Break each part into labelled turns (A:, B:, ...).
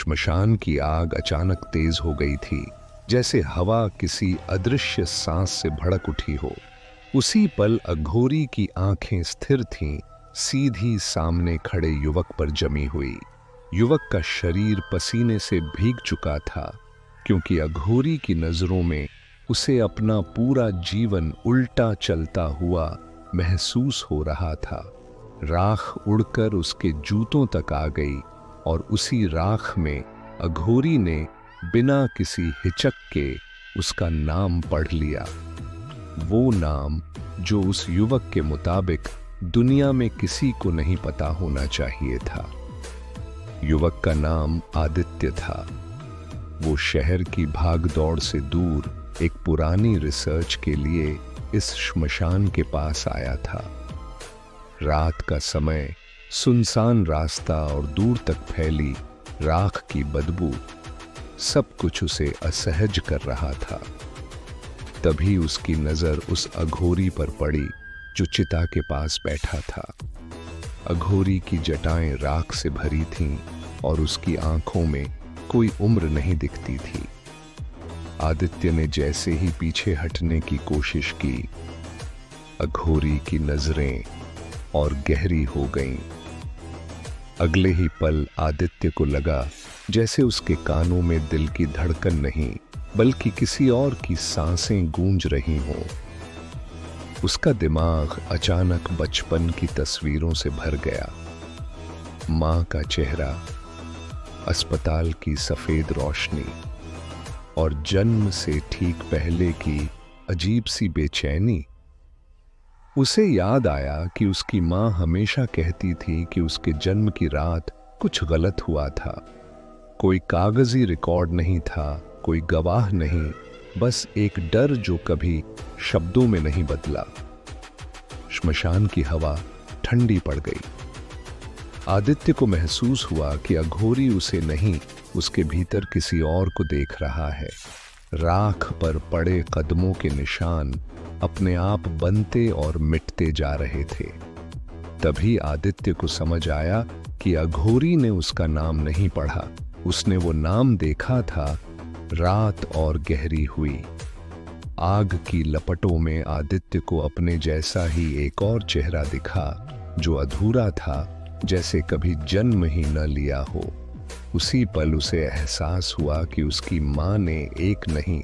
A: श्मशान की आग अचानक तेज हो गई थी, जैसे हवा किसी अदृश्य सांस से भड़क उठी हो। उसी पल अघोरी की आंखें स्थिर थीं, सीधी सामने खड़े युवक पर जमी हुई। युवक का शरीर पसीने से भीग चुका था, क्योंकि अघोरी की नजरों में उसे अपना पूरा जीवन उल्टा चलता हुआ महसूस हो रहा था। राख उड़कर उसके जूतों तक आ गई और उसी राख में अघोरी ने बिना किसी हिचक के उसका नाम पढ़ लिया। वो नाम जो उस युवक के मुताबिक दुनिया में किसी को नहीं पता होना चाहिए था। युवक का नाम आदित्य था। वो शहर की भागदौड़ से दूर एक पुरानी रिसर्च के लिए इस श्मशान के पास आया था। रात का समय, सुनसान रास्ता और दूर तक फैली राख की बदबू, सब कुछ उसे असहज कर रहा था। तभी उसकी नजर उस अघोरी पर पड़ी जो चिता के पास बैठा था। अघोरी की जटाएं राख से भरी थीं और उसकी आंखों में कोई उम्र नहीं दिखती थी। आदित्य ने जैसे ही पीछे हटने की कोशिश की, अघोरी की नजरें और गहरी हो गईं। अगले ही पल आदित्य को लगा जैसे उसके कानों में दिल की धड़कन नहीं, बल्कि किसी और की सांसें गूंज रही हों। उसका दिमाग अचानक बचपन की तस्वीरों से भर गया। मां का चेहरा, अस्पताल की सफेद रोशनी और जन्म से ठीक पहले की अजीब सी बेचैनी। उसे याद आया कि उसकी मां हमेशा कहती थी कि उसके जन्म की रात कुछ गलत हुआ था। कोई कागजी रिकॉर्ड नहीं था, कोई गवाह नहीं, बस एक डर जो कभी शब्दों में नहीं बदला। श्मशान की हवा ठंडी पड़ गई। आदित्य को महसूस हुआ कि अघोरी उसे नहीं, उसके भीतर किसी और को देख रहा है। राख पर पड़े कदमों के निशान अपने आप बनते और मिटते जा रहे थे। तभी आदित्य को समझ आया कि अघोरी ने उसका नाम नहीं पढ़ा, उसने वो नाम देखा था। रात और गहरी हुई। आग की लपटों में आदित्य को अपने जैसा ही एक और चेहरा दिखा, जो अधूरा था, जैसे कभी जन्म ही न लिया हो। उसी पल उसे एहसास हुआ कि उसकी मां ने एक नहीं,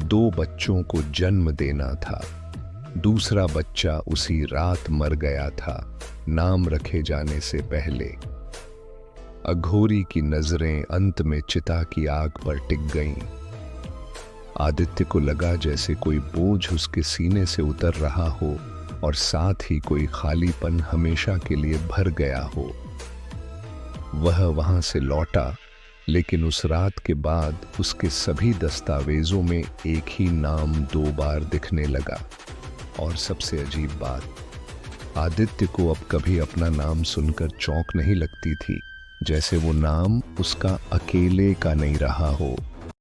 A: 2 बच्चों को जन्म देना था। दूसरा बच्चा उसी रात मर गया था, नाम रखे जाने से पहले। अघोरी की नजरें अंत में चिता की आग पर टिक गईं। आदित्य को लगा जैसे कोई बोझ उसके सीने से उतर रहा हो और साथ ही कोई खालीपन हमेशा के लिए भर गया हो। वह वहां से लौटा, लेकिन उस रात के बाद उसके सभी दस्तावेजों में एक ही नाम 2 बार दिखने लगा। और सबसे अजीब बात, आदित्य को अब कभी अपना नाम सुनकर चौंक नहीं लगती थी, जैसे वो नाम उसका अकेले का नहीं रहा हो।